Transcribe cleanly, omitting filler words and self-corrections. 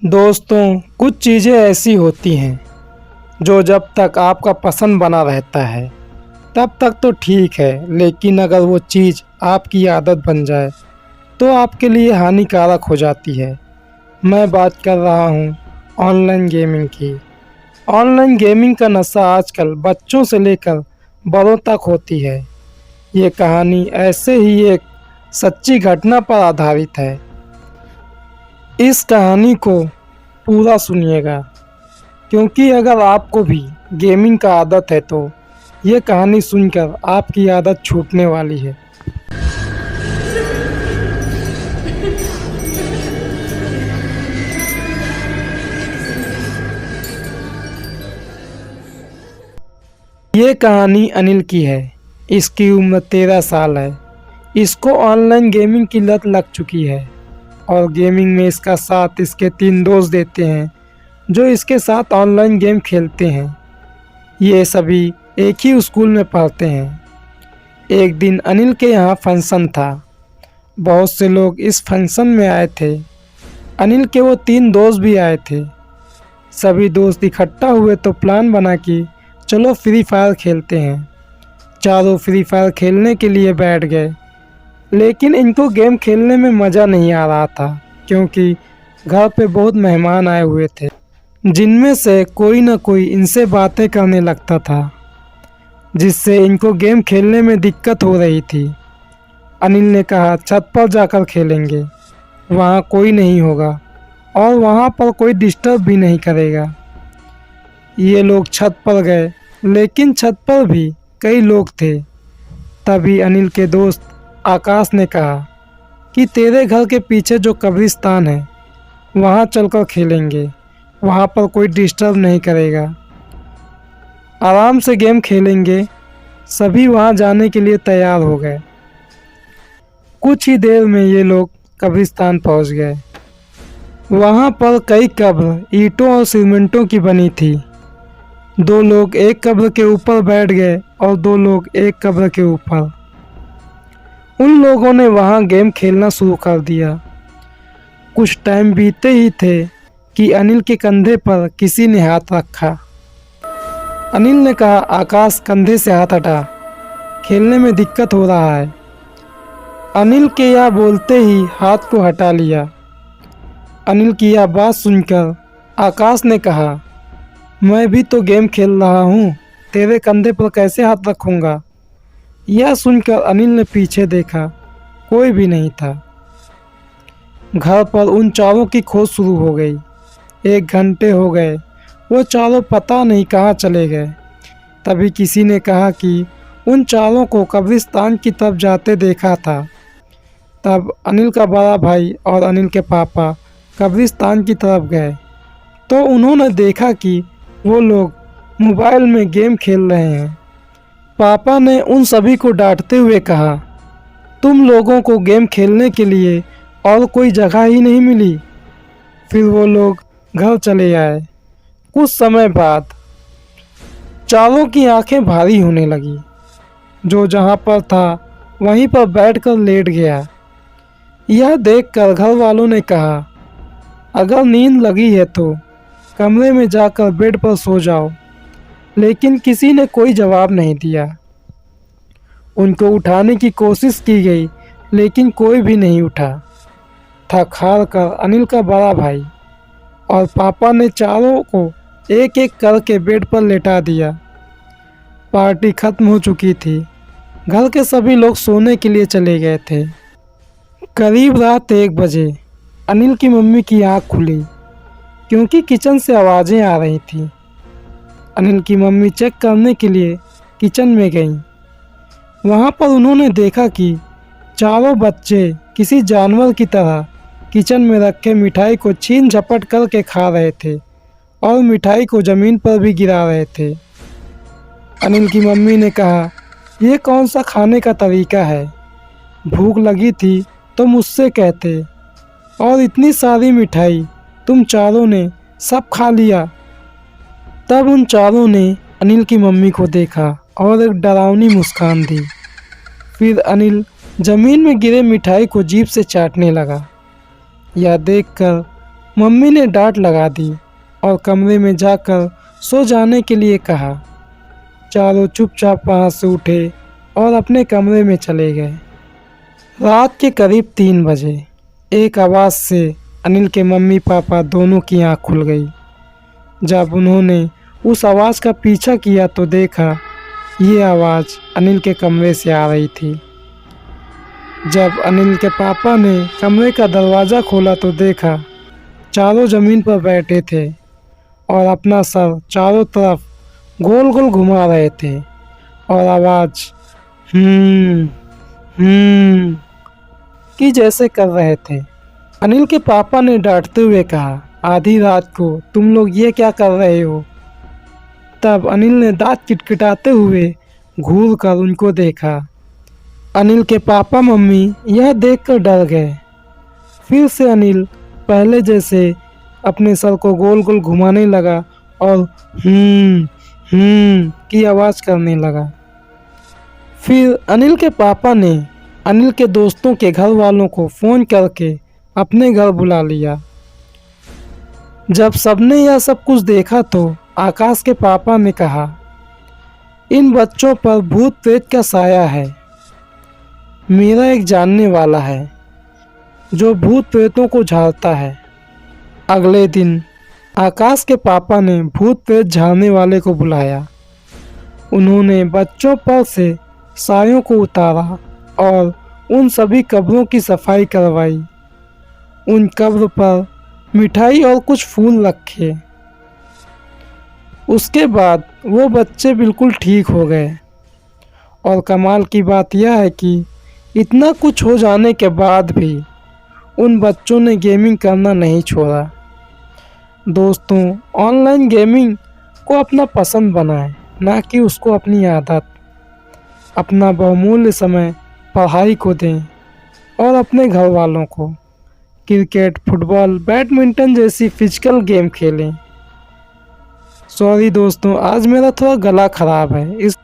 दोस्तों, कुछ चीज़ें ऐसी होती हैं जो जब तक आपका पसंद बना रहता है तब तक तो ठीक है, लेकिन अगर वो चीज़ आपकी आदत बन जाए तो आपके लिए हानिकारक हो जाती है। मैं बात कर रहा हूँ ऑनलाइन गेमिंग की। ऑनलाइन गेमिंग का नशा आजकल बच्चों से लेकर बड़ों तक होती है। ये कहानी ऐसे ही एक सच्ची घटना पर आधारित है। इस कहानी को पूरा सुनिएगा, क्योंकि अगर आपको भी गेमिंग का आदत है तो ये कहानी सुनकर आपकी आदत छूटने वाली है। ये कहानी अनिल की है। इसकी उम्र 13 साल है। इसको ऑनलाइन गेमिंग की लत लग चुकी है और गेमिंग में इसका साथ इसके 3 दोस्त देते हैं जो इसके साथ ऑनलाइन गेम खेलते हैं। ये सभी एक ही स्कूल में पढ़ते हैं। एक दिन अनिल के यहाँ फंक्शन था। बहुत से लोग इस फंक्शन में आए थे। अनिल के वो 3 दोस्त भी आए थे। सभी दोस्त इकट्ठा हुए तो प्लान बना कि चलो फ्री फायर खेलते हैं। चारों फ्री फायर खेलने के लिए बैठ गए, लेकिन इनको गेम खेलने में मज़ा नहीं आ रहा था, क्योंकि घर पे बहुत मेहमान आए हुए थे, जिनमें से कोई ना कोई इनसे बातें करने लगता था, जिससे इनको गेम खेलने में दिक्कत हो रही थी। अनिल ने कहा छत पर जाकर खेलेंगे, वहाँ कोई नहीं होगा और वहाँ पर कोई डिस्टर्ब भी नहीं करेगा। ये लोग छत पर गए, लेकिन छत पर भी कई लोग थे। तभी अनिल के दोस्त आकाश ने कहा कि तेरे घर के पीछे जो कब्रिस्तान है वहाँ चलकर खेलेंगे, वहाँ पर कोई डिस्टर्ब नहीं करेगा, आराम से गेम खेलेंगे। सभी वहाँ जाने के लिए तैयार हो गए। कुछ ही देर में ये लोग कब्रिस्तान पहुँच गए। वहाँ पर कई कब्र ईंटों और सीमेंटों की बनी थी। 2 लोग एक कब्र के ऊपर बैठ गए और 2 लोग एक कब्र के ऊपर। उन लोगों ने वहाँ गेम खेलना शुरू कर दिया। कुछ टाइम बीते ही थे कि अनिल के कंधे पर किसी ने हाथ रखा। अनिल ने कहा आकाश, कंधे से हाथ हटा, खेलने में दिक्कत हो रहा है। अनिल के यह बोलते ही हाथ को हटा लिया। अनिल की यह बात सुनकर आकाश ने कहा मैं भी तो गेम खेल रहा हूँ, तेरे कंधे पर कैसे हाथ रखूँगा। यह सुनकर अनिल ने पीछे देखा, कोई भी नहीं था। घर पर उन चारों की खोज शुरू हो गई। 1 घंटे हो गए, वो चारों पता नहीं कहाँ चले गए। तभी किसी ने कहा कि उन चारों को कब्रिस्तान की तरफ जाते देखा था। तब अनिल का बड़ा भाई और अनिल के पापा कब्रिस्तान की तरफ गए तो उन्होंने देखा कि वो लोग मोबाइल में गेम खेल रहे हैं। पापा ने उन सभी को डांटते हुए कहा तुम लोगों को गेम खेलने के लिए और कोई जगह ही नहीं मिली। फिर वो लोग घर चले आए। कुछ समय बाद चारों की आंखें भारी होने लगी। जो जहाँ पर था वहीं पर बैठकर लेट गया। यह देखकर घर वालों ने कहा अगर नींद लगी है तो कमरे में जाकर बेड पर सो जाओ, लेकिन किसी ने कोई जवाब नहीं दिया। उनको उठाने की कोशिश की गई, लेकिन कोई भी नहीं उठा। थक हार कर अनिल का बड़ा भाई और पापा ने चारों को एक एक करके बेड पर लेटा दिया। पार्टी खत्म हो चुकी थी। घर के सभी लोग सोने के लिए चले गए थे। करीब रात 1 बजे अनिल की मम्मी की आँख खुली, क्योंकि किचन से आवाज़ें आ रही थीं। अनिल की मम्मी चेक करने के लिए किचन में गईं। वहाँ पर उन्होंने देखा कि चारों बच्चे किसी जानवर की तरह किचन में रखे मिठाई को छीन झपट करके खा रहे थे और मिठाई को ज़मीन पर भी गिरा रहे थे। अनिल की मम्मी ने कहा ये कौन सा खाने का तरीका है, भूख लगी थी तो मुझसे कहते, और इतनी सारी मिठाई तुम चारों ने सब खा लिया। तब उन चारों ने अनिल की मम्मी को देखा और एक डरावनी मुस्कान दी। फिर अनिल ज़मीन में गिरे मिठाई को जीभ से चाटने लगा। यह देखकर मम्मी ने डांट लगा दी और कमरे में जाकर सो जाने के लिए कहा। चारों चुपचाप वहाँ से उठे और अपने कमरे में चले गए। रात के करीब 3 बजे एक आवाज़ से अनिल के मम्मी पापा दोनों की आँख खुल गई। जब उन्होंने उस आवाज़ का पीछा किया तो देखा ये आवाज़ अनिल के कमरे से आ रही थी। जब अनिल के पापा ने कमरे का दरवाज़ा खोला तो देखा चारों ज़मीन पर बैठे थे और अपना सर चारों तरफ गोल गोल घुमा रहे थे और आवाज़ की जैसे कर रहे थे। अनिल के पापा ने डांटते हुए कहा, आधी रात को तुम लोग ये क्या कर रहे हो? तब अनिल ने दांत किटकिटाते हुए घूर कर उनको देखा। अनिल के पापा मम्मी यह देखकर डर गए। फिर से अनिल पहले जैसे अपने सर को गोल गोल घुमाने लगा और की आवाज़ करने लगा। फिर अनिल के पापा ने अनिल के दोस्तों के घर वालों को फ़ोन करके अपने घर बुला लिया। जब सबने यह सब कुछ देखा तो आकाश के पापा ने कहा, इन बच्चों पर भूत प्रेत का साया है। मेरा एक जानने वाला है जो भूत प्रेतों को झाड़ता है। अगले दिन आकाश के पापा ने भूत प्रेत झाड़ने वाले को बुलाया। उन्होंने बच्चों पर से सायों को उतारा और उन सभी कब्रों की सफाई करवाई। उन कब्र पर मिठाई और कुछ फूल रखे। उसके बाद वो बच्चे बिल्कुल ठीक हो गए। और कमाल की बात यह है कि इतना कुछ हो जाने के बाद भी उन बच्चों ने गेमिंग करना नहीं छोड़ा। दोस्तों, ऑनलाइन गेमिंग को अपना पसंद बनाएं, ना कि उसको अपनी आदत। अपना बहुमूल्य समय पढ़ाई को दें और अपने घर वालों को क्रिकेट, फुटबॉल, बैडमिंटन जैसी फिजिकल गेम खेलें। सॉरी दोस्तों, आज मेरा थोड़ा गला ख़राब है, इस